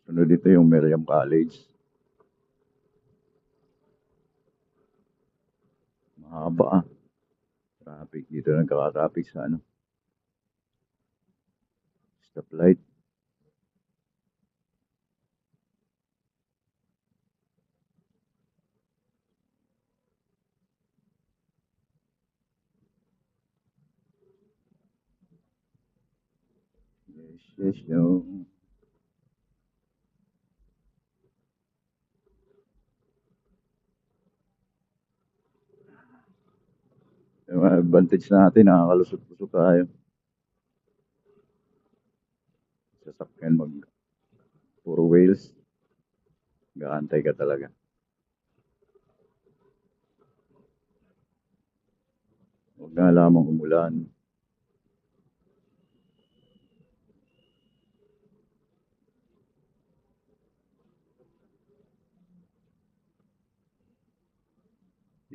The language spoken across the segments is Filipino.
Sunod dito yung Miriam College. Mahaba ah. Traffic dito, nagkaka-traffic sa ano, stoplight. Yes, no. Yung advantage natin, nakakalusot-lusot tayo. Sasakyan puro wheels. Gaantay ka talaga. Huwag na lamang umulan.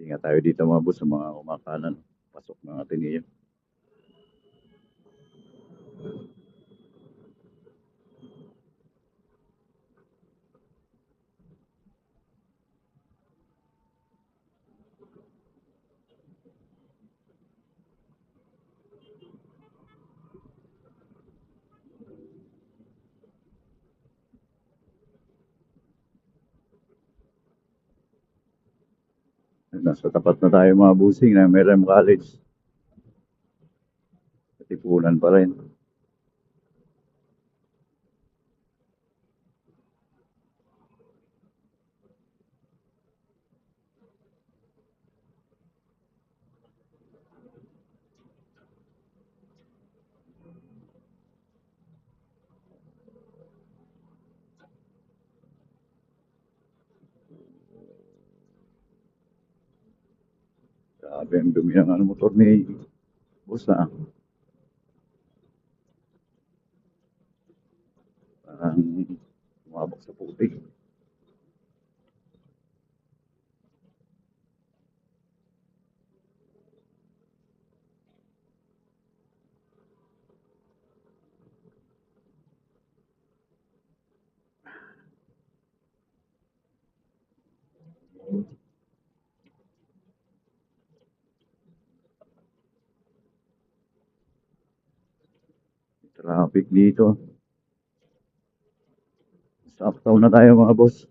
Ingat tayo dito mga boss sa mga kumakanan. Pasok ng Ateneo. Nasa tapat na tayo mga busing na Miriam College. Katipunan pa rin. Grabe ang dumi ng motor ni boss na. Parang umabak sa putik. Traffic dito. Sa uptown na tayo mga boss.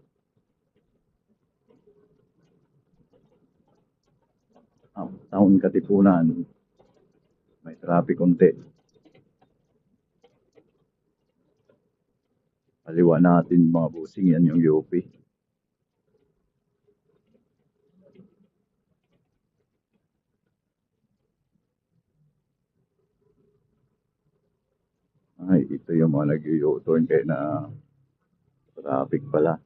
Uptown Katipunan. May traffic konti. Kaliwa natin mga busing, yan yung UP. Ay, ito yung mga nag-u-turn kaya na traffic pala.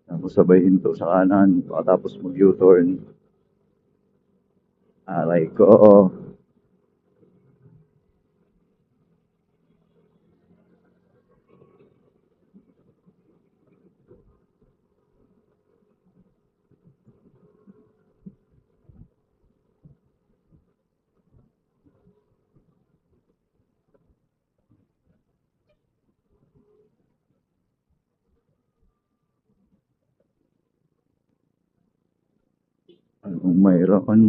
Tapos sabay hinto sa kanan, tapos mag-u-turn. Aray ko. Anong mayroon?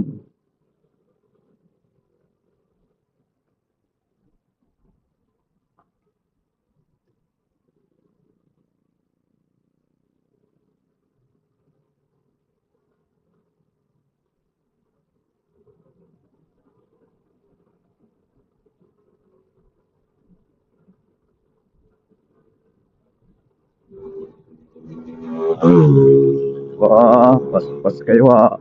Wah, pas-pas kayo ah.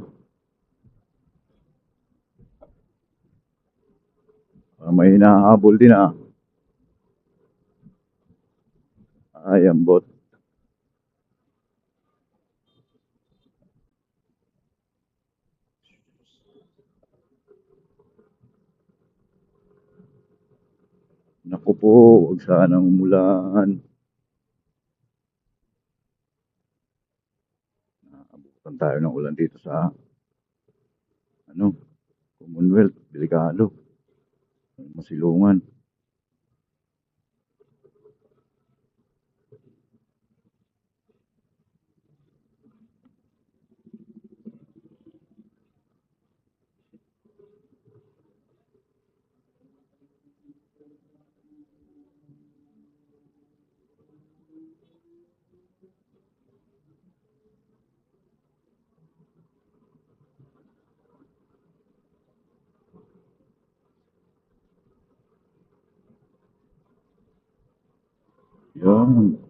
May hinahabol din ah. Ay, ambot. Naku po, huwag sanang umulan. Naabutan tayo ng ulan dito sa ano, Commonwealth, delikado. Masilungan. Yun.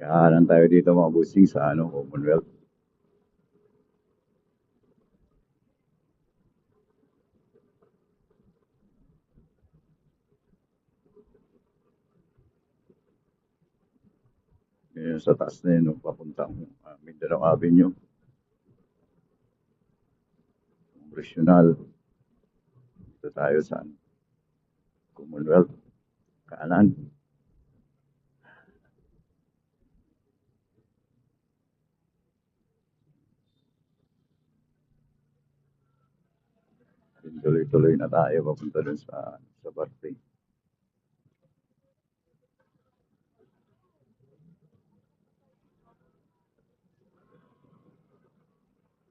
Kaanan tayo dito mga bossing sa Commonwealth. Yun, sa taas na yun, papuntang Mindanao Avenue. Congressional. Dito tayo sa Commonwealth. Kanan. Tuloy-tuloy na tayo papunta dun sa birthday.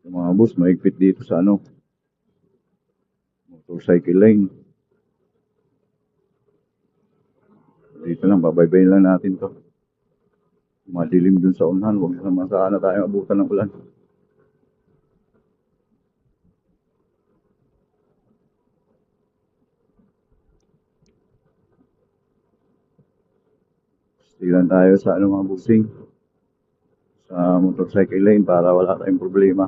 Yung mga bus, maigpit dito sa motorcycle lane. Dito lang, babaybayin lang natin to. Madilim dun sa unahan, huwag sana tayo abutan ng ulan. Tignan tayo sa mga busing. Sa motorcycle lane para wala tayong problema.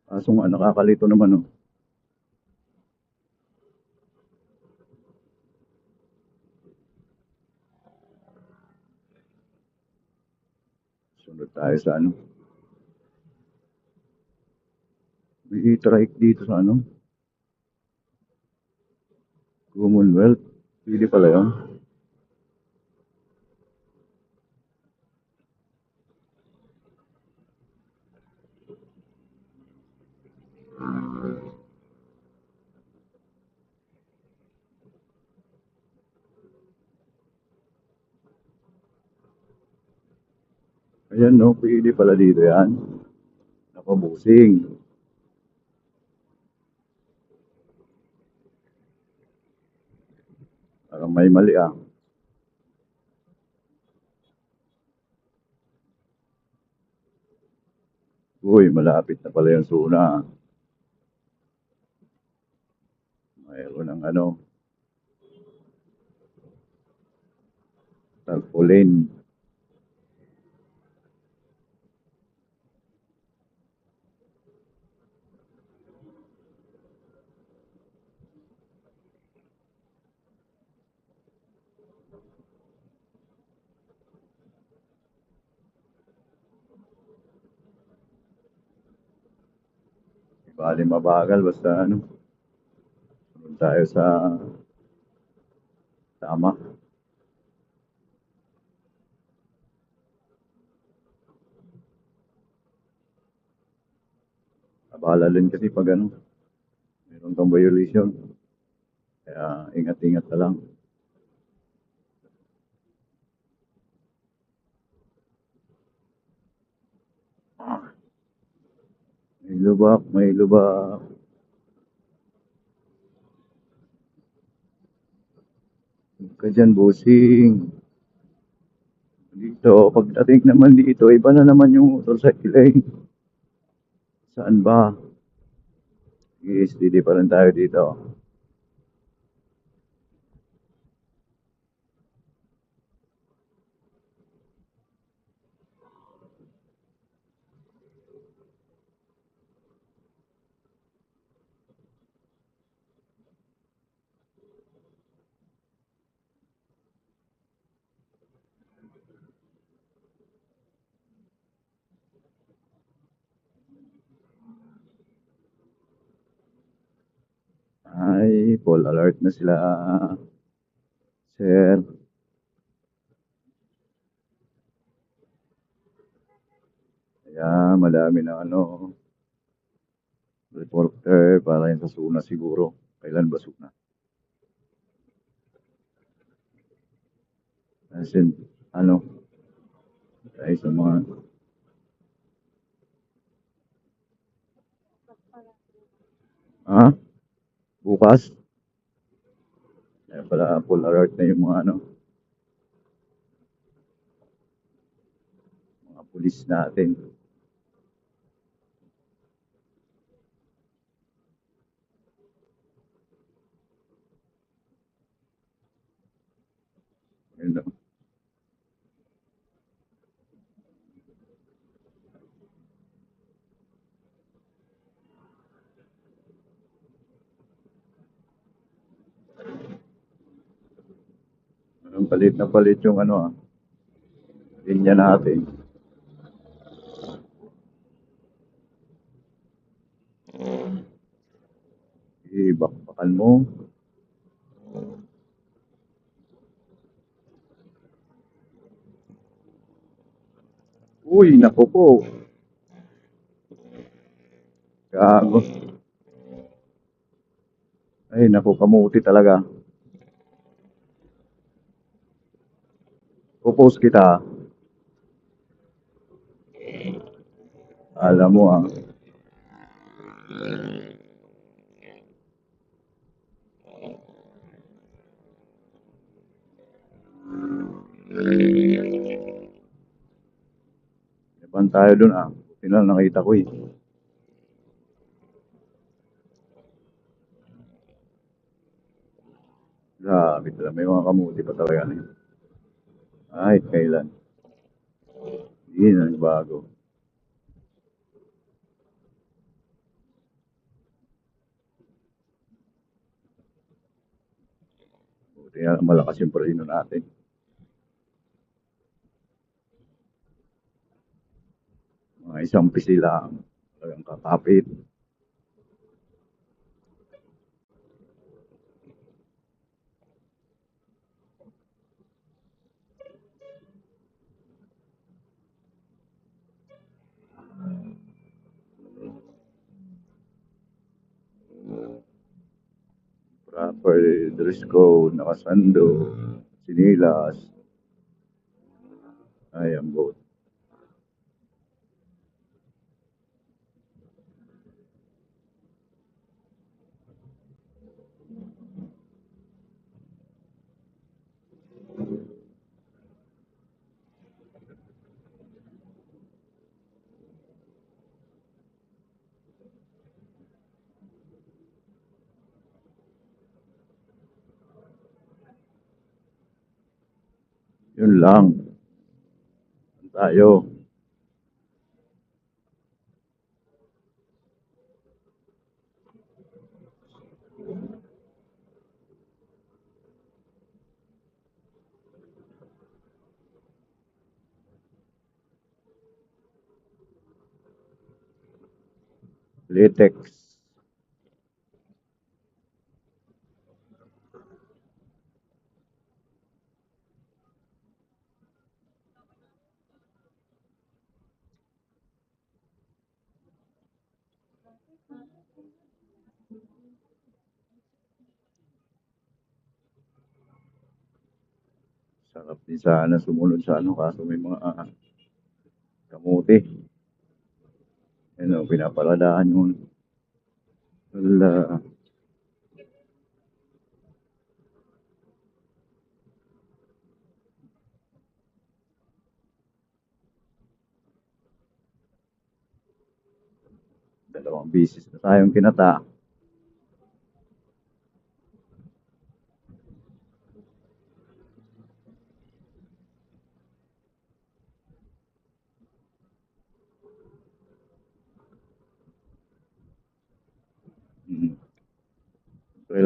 Kaso nga, nakakalito naman Sunod tayo sa May trike dito sa Commonwealth. Pwede pala yun. Ayan pwede pala dito yan. Nakabusing. Parang may mali Uy, malapit na pala yung Suna. Mayroon ng tarpaulin. Bali mabagal basta sunod tayo sa tama. Abala din kasi pag meron kang violation. Kaya ingat-ingat na lang. May lubak, may lubak. Huwag ka dyan, bossing. Dito, pagdating naman dito, iba na naman yung motorcycle lane. Saan ba? steady pa rin tayo dito. Ay, full alert na sila, sir. Kaya madami na ano, reporter para yung sa Suna siguro. Kailan ba Suna? As in, ano, ay sa mga, bukas? Kaya pala full alert na yung mga ano, mga pulis natin. Yun lang. Palit na palit yung ano, linya natin. Ibakbakan mo. Uy, naku po. Gago. Ay, naku, kamuti talaga. Pupost kita. Alam mo Yaban tayo dun Buti na nakita ko eh. Grabe talaga. May mga kamuti pa talaga. Kahit kailan. Hindi na nagbago. Buti na malakas yung preno natin. Mga isang pisi lang. Talagang kakapit. Proper dress code, nakasando, sinilas. Ay, ang boat. Yun lang. Tayo. Latex. Sarap din sana sumunod sa ano kaso may mga kamuti. Ano, pinapaladaan yun. Wala. Dalawang bisis na tayong kinata.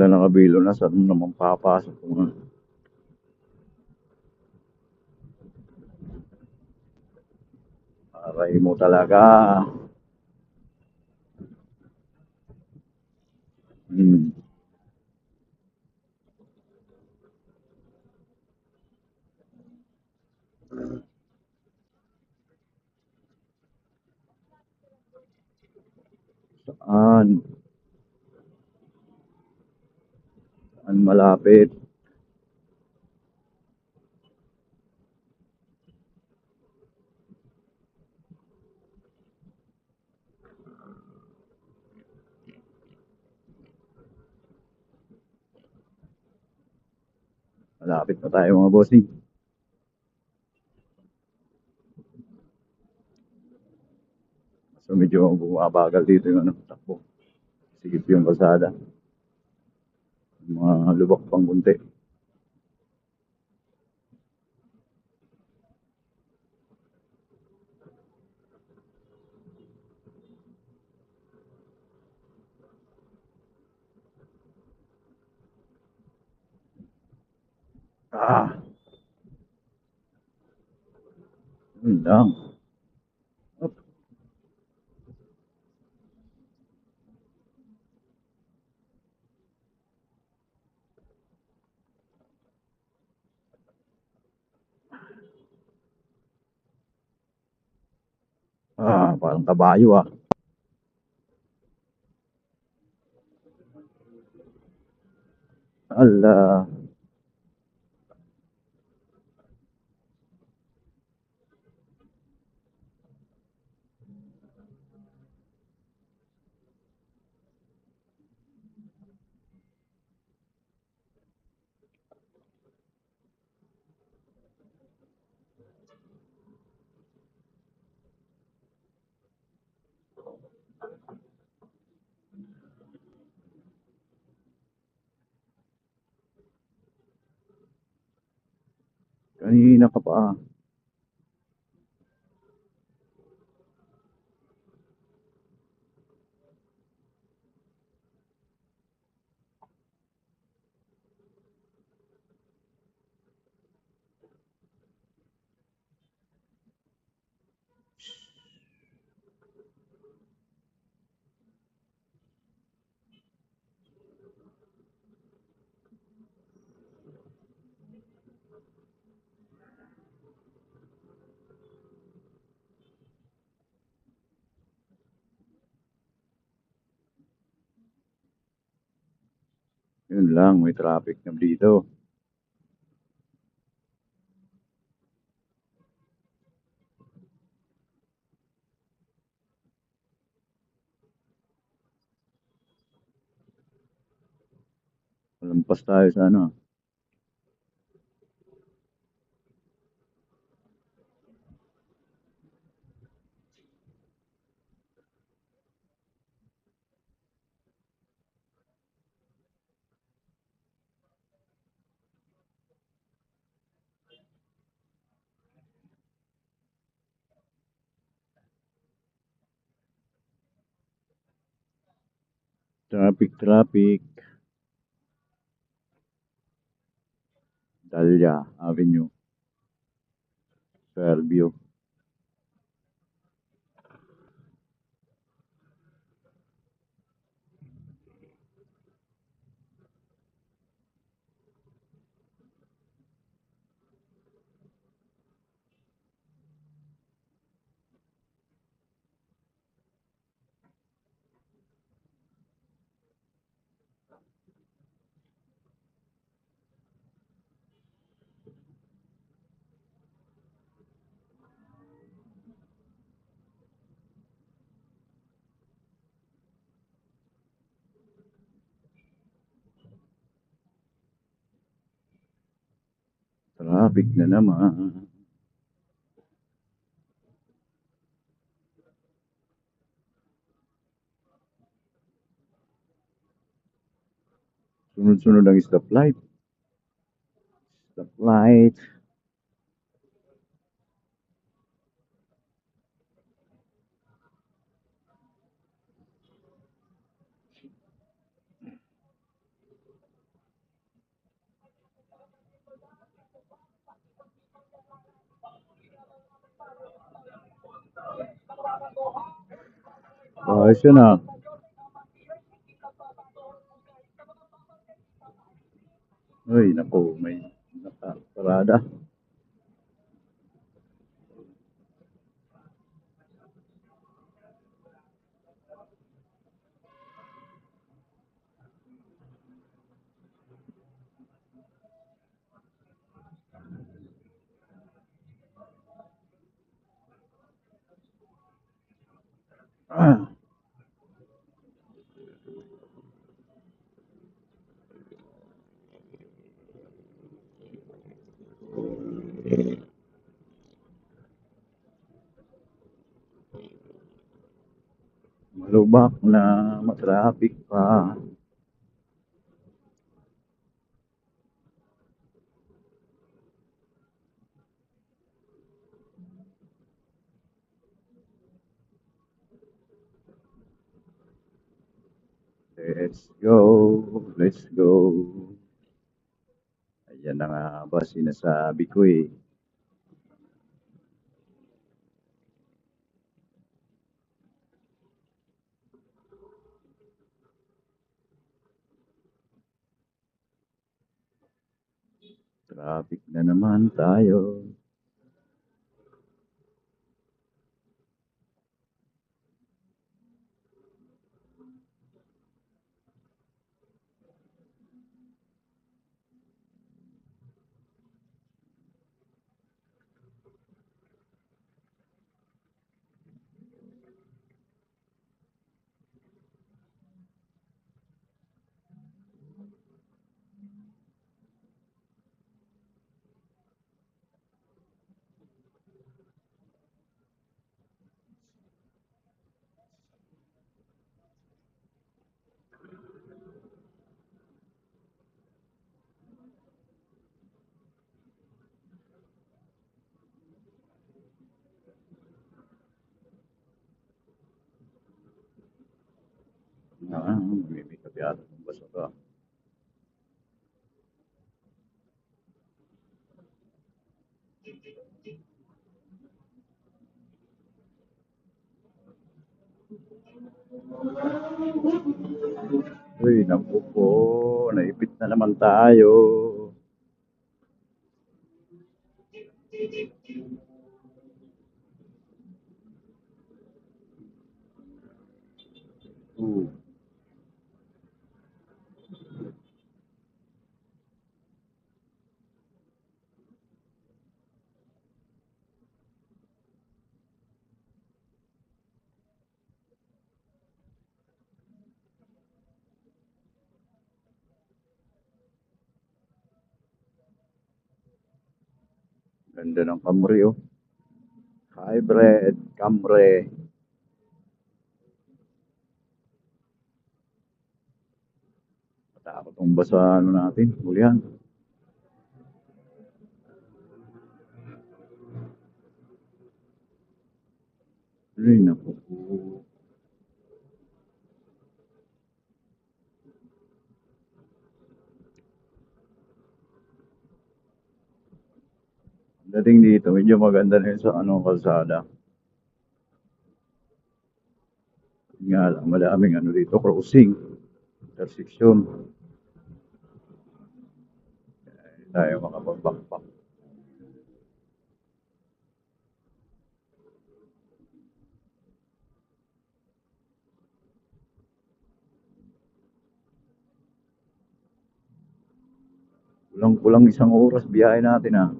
sila nakabilo na, saan mo naman papasok kung ano? Aray mo talaga. Hmm. Saan? Saan malapit? Malapit na tayo mga bossing. So medyo bumabagal dito yung ano, takbo. Sigip yung kalsada. Mga lubak pang bunti. Ah, yun lang. Up. Ah, parang kabayo ah. Ala. Kanina ka pa. Yun lang, may traffic na dito. Lampas tayo sa ano. Traffic, traffic. Dahlia Avenue, Fairview. Traffic na naman. Sunod-sunod ang stoplight. Stoplight. Ayos yun ah. Uy, naku, may nakaparada. Ah, malubak na matraffic pa. Let's go, let's go. Ayan na nga ba sinasabi ko eh. Traffic na naman tayo. May kapiata ng basa ka. Uy, naku po, naipit na naman tayo. Uh, Ganda ng Camry oh. Hybrid Camry. Matakot ang basa ano natin, hulihan. Uy, naku po. Dating dito, medyo maganda rin sa ano, kalsada. Yun nga lang, maraming ano dito, crossing, intersection. Hindi tayo makapag-backpack. Kulang-kulang isang oras biyahe natin ah.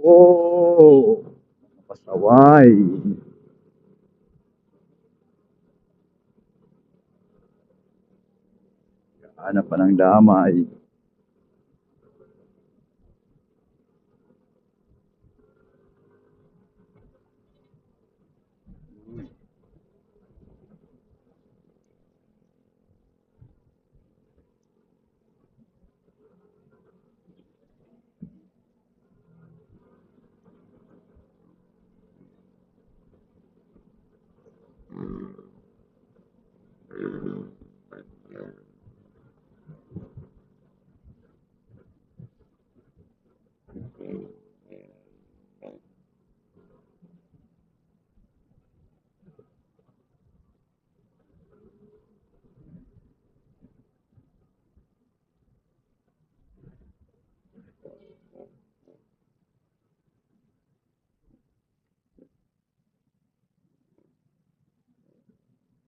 Oh, pasaway. Hanap pa ng damay.